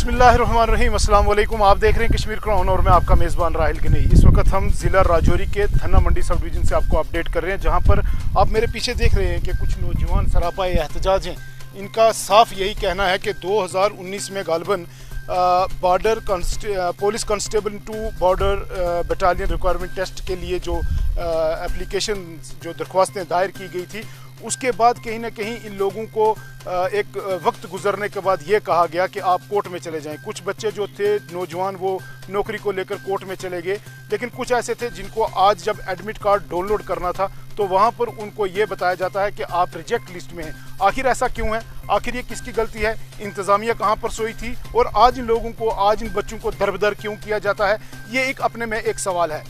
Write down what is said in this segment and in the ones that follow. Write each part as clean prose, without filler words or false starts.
बिस्मिल्लाहिर्रहमानिर्रहीम, अस्सलाम वालेकुम। आप देख रहे हैं कश्मीर क्राउन और मैं आपका मेज़बान राहिल गनई। इस वक्त हम ज़िला राजौरी के थन्ना मंडी सब डिवीज़न से आपको अपडेट कर रहे हैं, जहां पर आप मेरे पीछे देख रहे हैं कि कुछ नौजवान सरापा एहतजाज हैं। इनका साफ यही कहना है कि 2019 में गालिबन police constable to border battalion requirement test के लिए जो एप्लीकेशन जो दरख्वास्तें दायर की गई थी, उसके बाद कहीं ना कहीं इन लोगों को एक वक्त गुजरने के बाद ये कहा गया कि आप कोर्ट में चले जाएं। कुछ बच्चे जो थे नौजवान वो नौकरी को लेकर कोर्ट में चले गए, लेकिन कुछ ऐसे थे जिनको आज जब एडमिट कार्ड डाउनलोड करना था तो वहाँ पर उनको ये बताया जाता है कि आप रिजेक्ट लिस्ट में हैं। आखिर ऐसा क्यों है? आखिर ये किसकी गलती है? इंतज़ामिया कहाँ पर सोई थी? और आज इन लोगों को, आज इन बच्चों को दरबदर क्यों किया जाता है? ये एक अपने में एक सवाल है।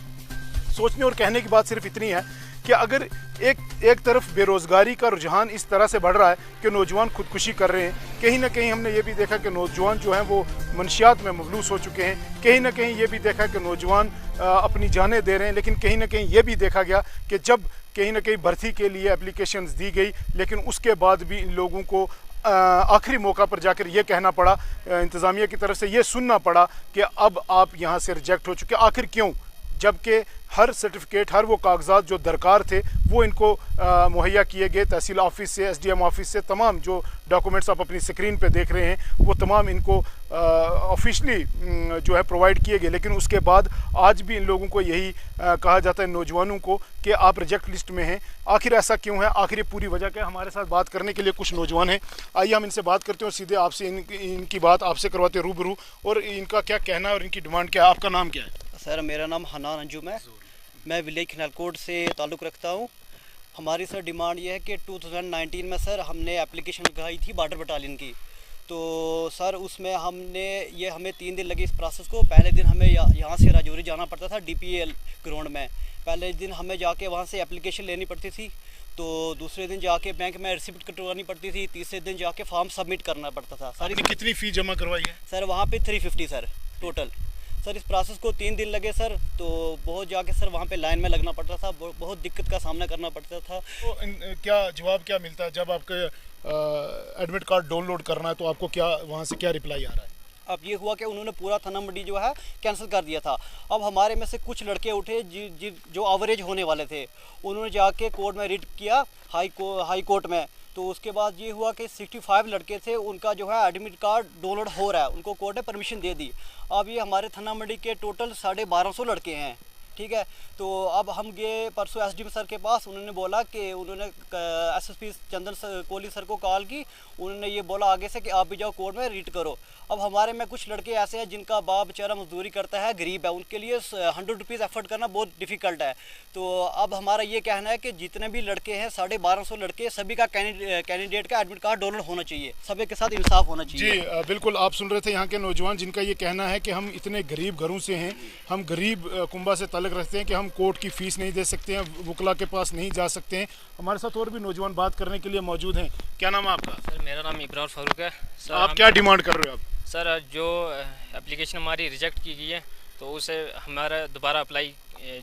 सोचने और कहने की बात सिर्फ इतनी है कि अगर एक तरफ बेरोज़गारी का रुझान इस तरह से बढ़ रहा है कि नौजवान खुदकुशी कर रहे हैं, कहीं ना कहीं हमने ये भी देखा कि नौजवान जो हैं वो मनशियात में मबलूस हो चुके हैं, कहीं ना कहीं ये भी देखा कि नौजवान अपनी जानें दे रहे हैं, लेकिन कहीं ना कहीं ये भी देखा गया कि जब कहीं ना कहीं भर्ती के लिए एप्लीकेशंस दी गई, लेकिन उसके बाद भी इन लोगों को आखिरी मौका पर जाकर ये कहना पड़ा, इंतज़ामिया की तरफ से ये सुनना पड़ा कि अब आप यहाँ से रिजेक्ट हो चुके। आखिर क्यों? जबकि हर सर्टिफिकेट, हर वो कागजात जो दरकार थे वो इनको मुहैया किए गए। तहसील ऑफिस से, एसडीएम ऑफिस से, तमाम जो डॉक्यूमेंट्स आप अपनी स्क्रीन पे देख रहे हैं वो तमाम इनको ऑफिशियली जो है प्रोवाइड किए गए, लेकिन उसके बाद आज भी इन लोगों को यही कहा जाता है नौजवानों को कि आप रिजेक्ट लिस्ट में हैं। आखिर ऐसा क्यों है? आखिर ये पूरी वजह क्या है? हमारे साथ बात करने के लिए कुछ नौजवान हैं। आइए हम इनसे बात करते हैं और सीधे आपसे इनकी बात आपसे करवाते हैं रूबरू, और इनका क्या कहना है और इनकी डिमांड क्या है। आपका नाम क्या है? सर मेरा नाम हनान अंजुम है, मैं विलेज खिनालकोट से ताल्लुक़ रखता हूँ। हमारी सर डिमांड ये है कि 2019 में सर हमने एप्लीकेशन लगाई थी बॉर्डर बटालियन की, तो सर उसमें हमें 3 दिन लगे इस प्रोसेस को। पहले दिन हमें यहाँ से राजौरी जाना पड़ता था DPL ग्राउंड में। पहले दिन हमें जाके वहाँ से एप्लीकेशन लेनी पड़ती थी, तो दूसरे दिन जाके बैंक में रिसिप्ट कटवानी पड़ती थी, तीसरे दिन जाके फॉर्म सबमिट करना पड़ता था। सर कितनी फ़ीस जमा करवाई है? सर वहाँ पे 350 सर टोटल। सर इस प्रोसेस को 3 दिन लगे सर, तो बहुत जाके सर वहाँ पे लाइन में लगना पड़ता था, बहुत दिक्कत का सामना करना पड़ता था। तो क्या जवाब क्या मिलता है जब आपके एडमिट कार्ड डाउनलोड करना है, तो आपको क्या वहाँ से क्या रिप्लाई आ रहा है? अब ये हुआ कि उन्होंने पूरा थन्ना मंडी जो है कैंसिल कर दिया था। अब हमारे में से कुछ लड़के उठे जो एवरेज होने वाले थे, उन्होंने जाके कोर्ट में रिट किया, हाई कोर्ट में। तो उसके बाद ये हुआ कि 65 लड़के थे, उनका जो है एडमिट कार्ड डाउनलोड हो रहा है, उनको कोर्ट ने परमिशन दे दी। अब ये हमारे थन्ना मंडी के टोटल 1250 लड़के हैं, ठीक है। तो अब हम गए परसों एसडीएम सर के पास, उन्होंने बोला कि उन्होंने एसएसपी चंदन कोहली सर को कॉल की, उन्होंने ये बोला आगे से कि आप भी जाओ कोर्ट में रीट करो। अब हमारे में कुछ लड़के ऐसे हैं जिनका बाप बेचारा मजदूरी करता है, गरीब है, उनके लिए 100 रुपीज़ एफर्ट करना बहुत डिफ़िकल्ट है। तो अब हमारा ये कहना है कि जितने भी लड़के हैं 1250 लड़के, सभी का कैंडिडेट का एडमिट कार्ड डाउनलोड होना चाहिए, सभी के साथ इंसाफ होना चाहिए। जी बिल्कुल, आप सुन रहे थे यहाँ के नौजवान जिनका ये कहना है कि हम इतने गरीब घरों से हैं, हम गरीब कुंबा से ताल्लुक़ रखते हैं कि हम कोर्ट की फ़ीस नहीं दे सकते हैं, वकला के पास नहीं जा सकते हैं। हमारे साथ और भी नौजवान बात करने के लिए मौजूद हैं। क्या नाम है आपका? सर मेरा नाम इब्रार फारूक है। सर आप क्या डिमांड कर रहे हो? आप सर जो एप्लीकेशन हमारी रिजेक्ट की गई है, तो उसे हमारा दोबारा अप्लाई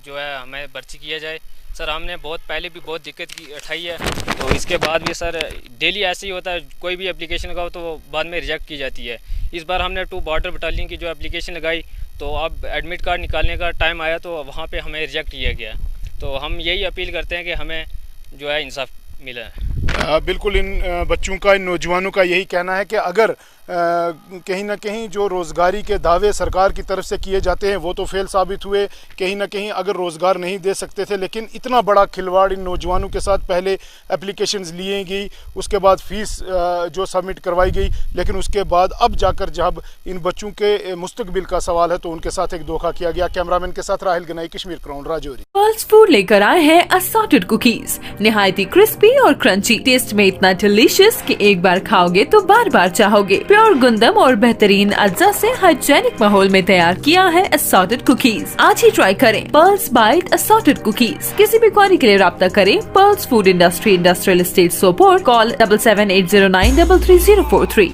जो है हमें भर्ती किया जाए। सर हमने बहुत पहले भी बहुत दिक्कत की उठाई है, तो इसके बाद भी सर डेली ऐसे ही होता है, कोई भी एप्लीकेशन लगाओ तो बाद में रिजेक्ट की जाती है। इस बार हमने 2 बॉर्डर बटालियन की जो एप्लीकेशन लगाई, तो अब एडमिट कार्ड निकालने का टाइम आया तो वहाँ पे हमें रिजेक्ट किया गया। तो हम यही अपील करते हैं कि हमें जो है इंसाफ मिला है। बिल्कुल, इन बच्चों का, इन नौजवानों का यही कहना है कि अगर कहीं ना कहीं जो रोज़गारी के दावे सरकार की तरफ से किए जाते हैं वो तो फेल साबित हुए, कहीं ना कहीं अगर रोज़गार नहीं दे सकते थे, लेकिन इतना बड़ा खिलवाड़ इन नौजवानों के साथ, पहले एप्लीकेशंस लिए गई, उसके बाद फ़ीस जो सबमिट करवाई गई, लेकिन उसके बाद अब जाकर जब इन बच्चों के मुस्तकबिल का सवाल है तो उनके साथ एक धोखा किया गया। कैमरामैन के साथ Rahil Ganai, Kashmir crown, Rajouri. Pulse food लेकर आए हैं असॉर्टेड कुकीज, निहायत ही क्रिस्पी और क्रंची, टेस्ट में इतना डिलीशियस कि एक बार खाओगे तो बार बार चाहोगे। प्योर गुंदम और बेहतरीन अज्जा से हाइजेनिक माहौल में तैयार किया है असॉर्टेड कुकीज। आज ही ट्राई करें पर्ल्स बाइट असॉर्टेड कुकीज। किसी भी क्वारी के लिए राब्ता करें pearls food industry, industrial estate, Sopore, call 7780933043।